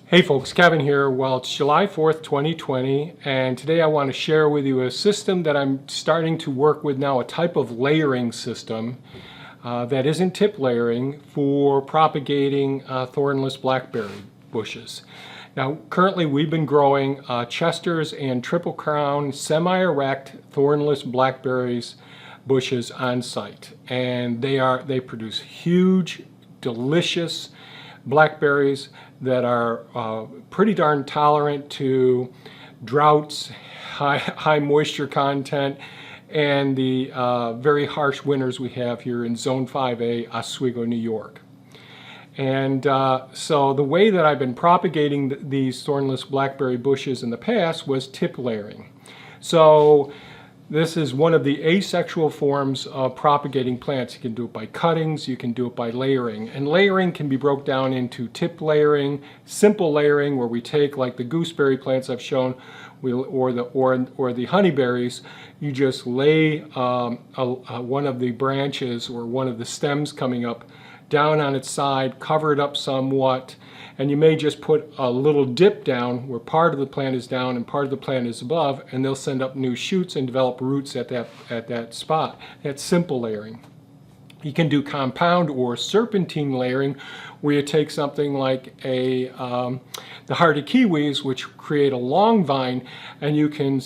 Hey folks, Kevin here. Well, it's July 4th, 2020, and today I want to share with you a system that I'm starting to work with now, a type of layering system that isn't tip layering for propagating thornless blackberry bushes. Now, currently we've been growing Chesters and Triple Crown semi-erect thornless blackberries bushes on site, and they produce huge, delicious blackberries that are pretty darn tolerant to droughts, high moisture content, and the very harsh winters we have here in Zone 5A, Oswego, New York. And so the way that I've been propagating these thornless blackberry bushes in the past was tip layering. So this is one of the asexual forms of propagating plants. You can do it by cuttings, you can do it by layering. And layering can be broke down into tip layering, simple layering, where we take, like the gooseberry plants I've shown, or the honeyberries, you just lay one of the branches or one of the stems coming up down on its side, cover it up somewhat, and you may just put a little dip down where part of the plant is down and part of the plant is above, and they'll send up new shoots and develop roots at that spot. That's simple layering. You can do compound or serpentine layering, where you take something like the hardy kiwis, which create a long vine, and you can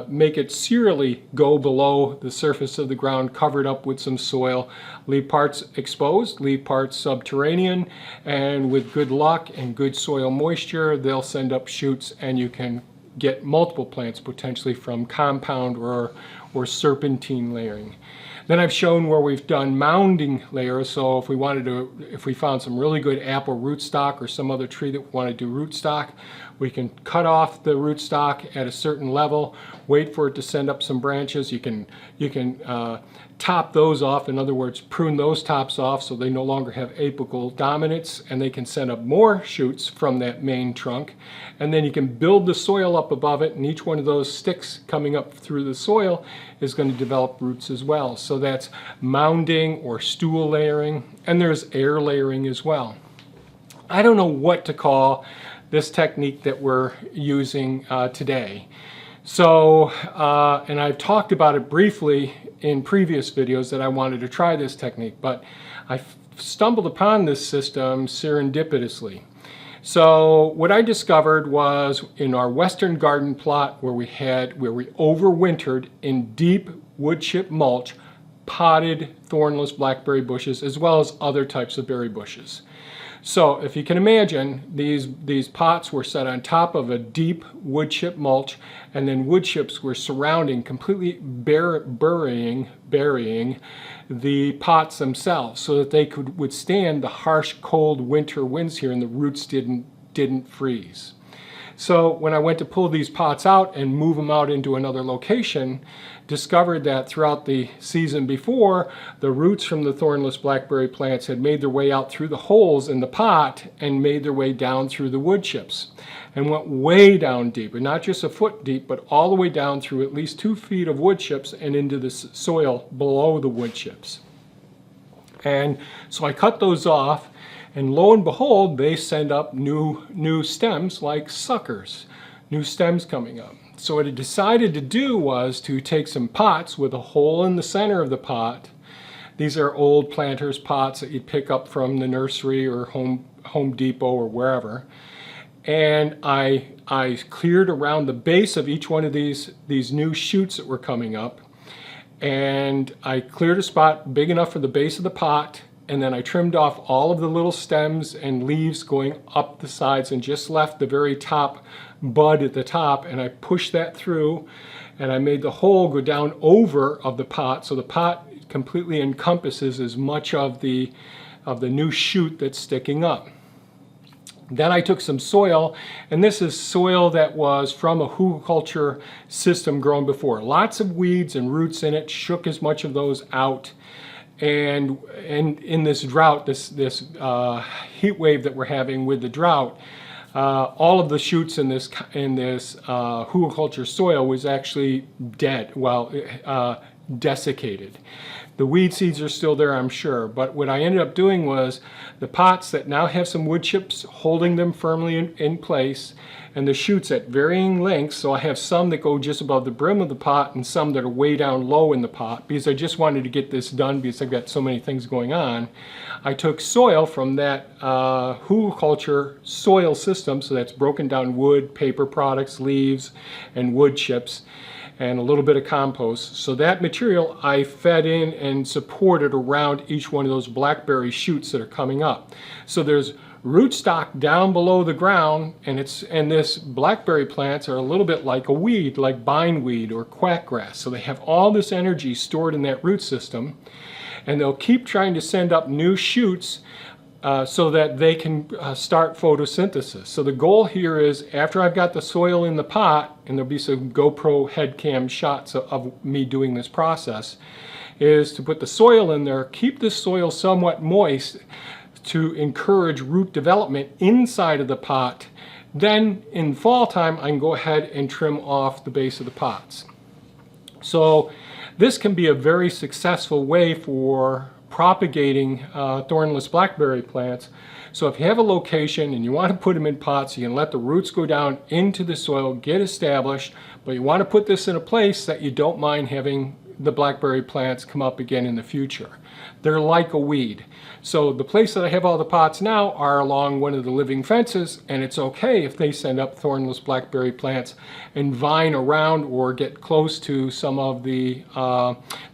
make it serially go below the surface of the ground, covered up with some soil, leave parts exposed, leave parts subterranean, and with good luck and good soil moisture, they'll send up shoots, and you can get multiple plants potentially from compound or serpentine layering. Then I've shown where we've done mounding layers. So if we found some really good apple rootstock or some other tree that we want to do rootstock, we can cut off the rootstock at a certain level, wait for it to send up some branches. You can top those off, in other words, prune those tops off so they no longer have apical dominance, and they can send up more shoots from that main trunk. And then you can build the soil up above it, and each one of those sticks coming up through the soil is going to develop roots as well. So that's mounding or stool layering, and there's air layering as well. I don't know what to call this technique that we're using today. So, and I've talked about it briefly in previous videos that I wanted to try this technique, but I stumbled upon this system serendipitously. So what I discovered was in our western garden plot where we overwintered in deep wood chip mulch, potted thornless blackberry bushes, as well as other types of berry bushes. So if you can imagine, these pots were set on top of a deep wood chip mulch, and then wood chips were surrounding, completely burying the pots themselves so that they could withstand the harsh, cold winter winds here, and the roots didn't freeze. So when I went to pull these pots out and move them out into another location, discovered that throughout the season before, the roots from the thornless blackberry plants had made their way out through the holes in the pot and made their way down through the wood chips and went way down deep, and not just a foot deep, but all the way down through at least 2 feet of wood chips and into the soil below the wood chips. And so I cut those off, and lo and behold, they send up new stems like suckers, new stems coming up. So what I decided to do was to take some pots with a hole in the center of the pot. These are old planters pots that you'd pick up from the nursery or Home Depot or wherever. And I cleared around the base of each one of these new shoots that were coming up. And I cleared a spot big enough for the base of the pot, and then I trimmed off all of the little stems and leaves going up the sides and just left the very top bud at the top, and I pushed that through, and I made the hole go down over of the pot, so the pot completely encompasses as much of the new shoot that's sticking up. Then I took some soil, and this is soil that was from a hugelkultur system grown before. Lots of weeds and roots in it, shook as much of those out. And in this drought, this heat wave that we're having with the drought, all of the shoots in this hugelkultur soil was actually dead. Well, desiccated. The weed seeds are still there, I'm sure, but what I ended up doing was the pots that now have some wood chips holding them firmly in place, and the shoots at varying lengths, so I have some that go just above the brim of the pot and some that are way down low in the pot, because I just wanted to get this done because I've got so many things going on. I took soil from that hugelkultur soil system, so that's broken down wood, paper products, leaves, and wood chips, and a little bit of compost. So that material I fed in and supported around each one of those blackberry shoots that are coming up. So there's rootstock down below the ground, and this blackberry plants are a little bit like a weed, like bindweed or quackgrass. So they have all this energy stored in that root system, and they'll keep trying to send up new shoots so that they can start photosynthesis. So the goal here is, after I've got the soil in the pot, and there'll be some GoPro head cam shots of me doing this process, is to put the soil in there, keep the soil somewhat moist to encourage root development inside of the pot. Then in fall time, I can go ahead and trim off the base of the pots. So this can be a very successful way for propagating thornless blackberry plants. So if you have a location and you want to put them in pots, you can let the roots go down into the soil, get established, but you want to put this in a place that you don't mind having the blackberry plants come up again in the future. They're like a weed. So the place that I have all the pots now are along one of the living fences, and it's okay if they send up thornless blackberry plants and vine around or get close to some of the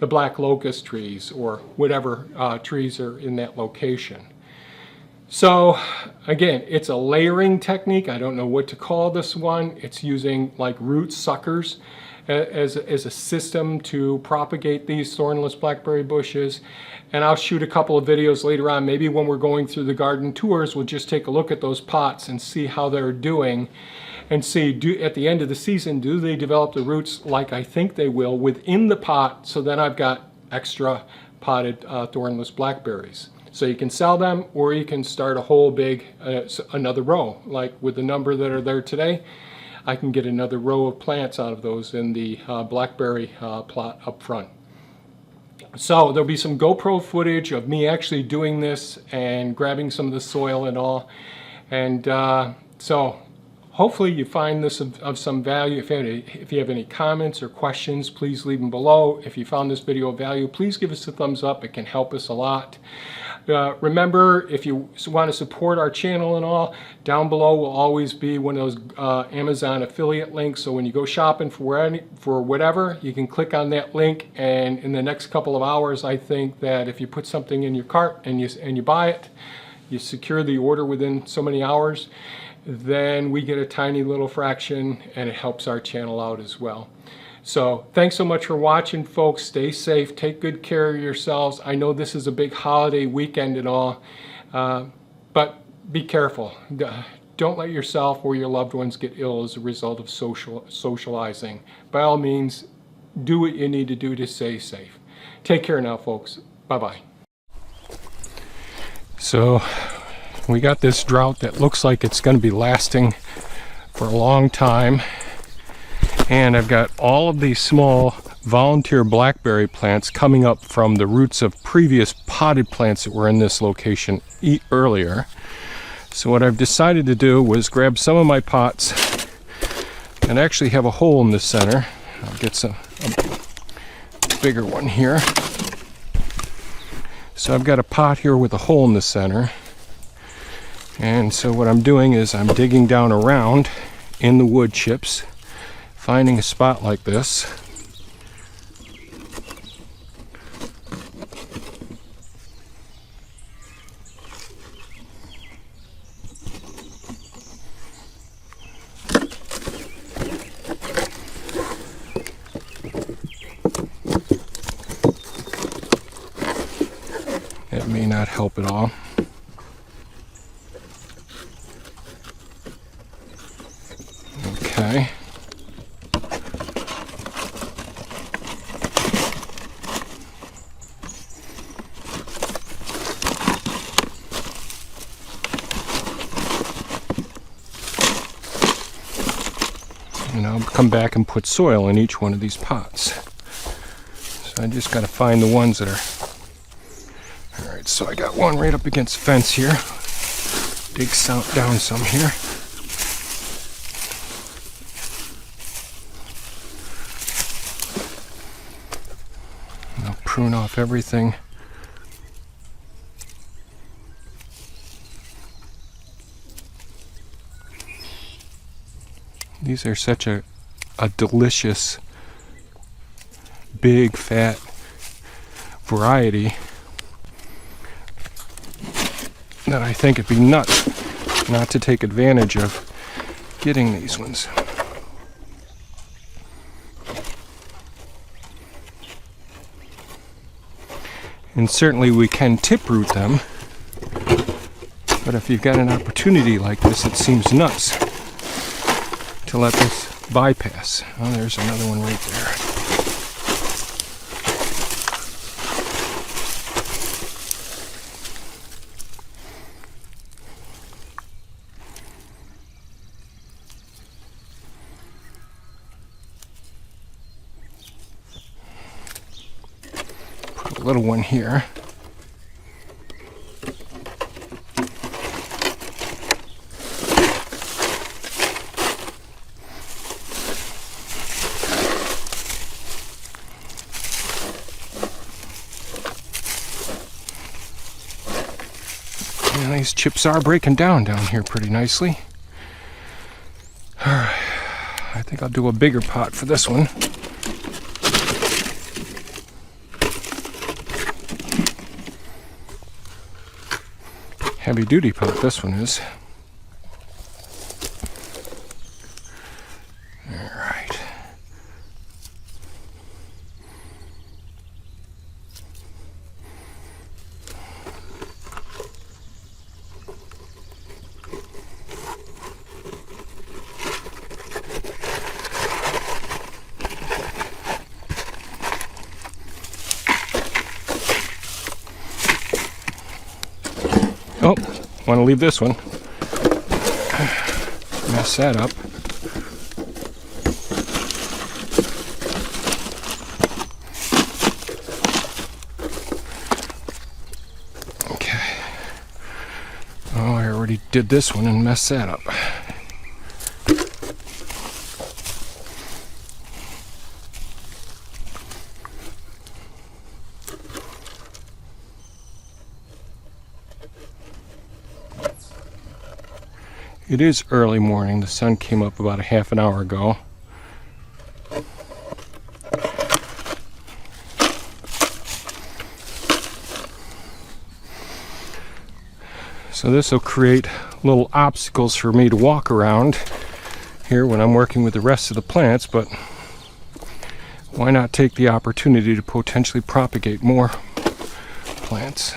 black locust trees or whatever trees are in that location. So again, it's a layering technique. I don't know what to call this one. It's using like root suckers as a system to propagate these thornless blackberry bushes. And I'll shoot a couple of videos later on. Maybe when we're going through the garden tours, we'll just take a look at those pots and see how they're doing, and see, at the end of the season, do they develop the roots like I think they will within the pot, so then I've got extra potted thornless blackberries. So you can sell them, or you can start a whole big, another row. Like with the number that are there today, I can get another row of plants out of those in the blackberry plot up front. So there'll be some GoPro footage of me actually doing this and grabbing some of the soil and all. And so hopefully you find this of some value. If you have any comments or questions, please leave them below. If you found this video of value, please give us a thumbs up. It can help us a lot. Remember, if you want to support our channel and all, down below will always be one of those Amazon affiliate links. So when you go shopping for whatever, you can click on that link, and in the next couple of hours, I think that if you put something in your cart and you buy it, you secure the order within so many hours, then we get a tiny little fraction, and it helps our channel out as well. So thanks so much for watching, folks. Stay safe, take good care of yourselves. I know this is a big holiday weekend and all, but be careful. Don't let yourself or your loved ones get ill as a result of socializing. By all means, do what you need to do to stay safe. Take care now, folks. Bye-bye. So we got this drought that looks like it's going to be lasting for a long time. And I've got all of these small volunteer blackberry plants coming up from the roots of previous potted plants that were in this location earlier. So what I've decided to do was grab some of my pots and actually have a hole in the center. I'll get a bigger one here. So I've got a pot here with a hole in the center. And so what I'm doing is I'm digging down around in the wood chips, finding a spot like this. That may not help at all. Okay. And I'll come back and put soil in each one of these pots. So I just got to find the ones that are... Alright, so I got one right up against the fence here. Dig down some here. And I'll prune off everything. These are such a delicious, big, fat variety that I think it'd be nuts not to take advantage of getting these ones. And certainly we can tip root them, but if you've got an opportunity like this, it seems nuts to let this bypass. Oh, there's another one right there. Put a little one here. And these chips are breaking down here pretty nicely. Alright, I think I'll do a bigger pot for this one. Heavy duty pot this one is. Alright. Oh, want to leave this one. Mess that up. Okay. Oh, I already did this one and messed that up. It is early morning. The sun came up about a half an hour ago. So this will create little obstacles for me to walk around here when I'm working with the rest of the plants, but why not take the opportunity to potentially propagate more plants?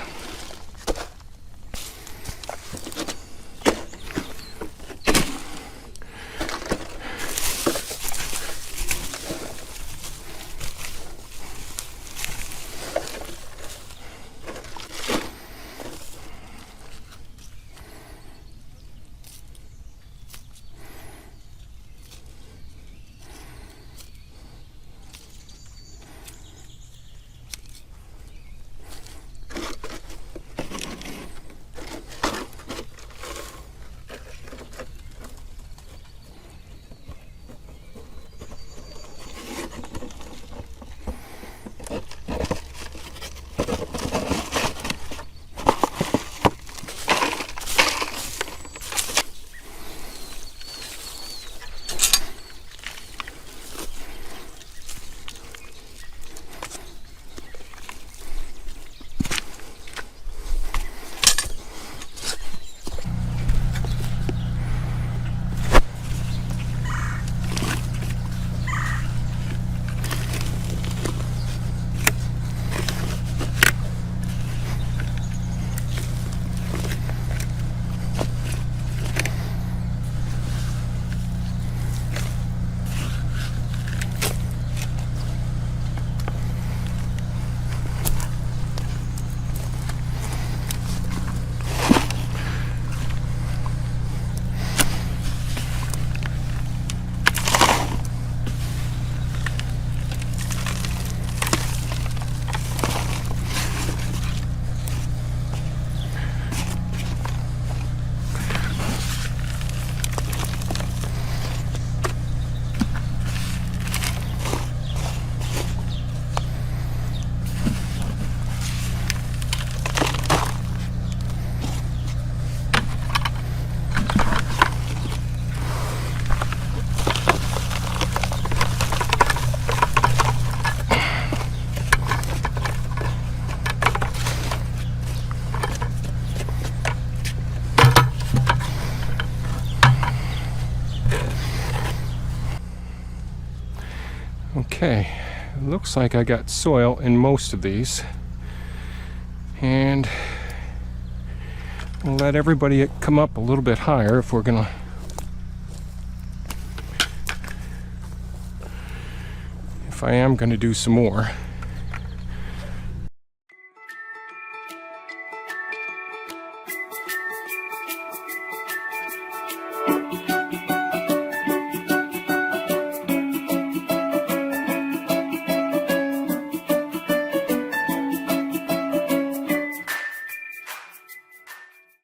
Okay, looks like I got soil in most of these, and we'll let everybody come up a little bit higher if we're gonna. If I am gonna do some more.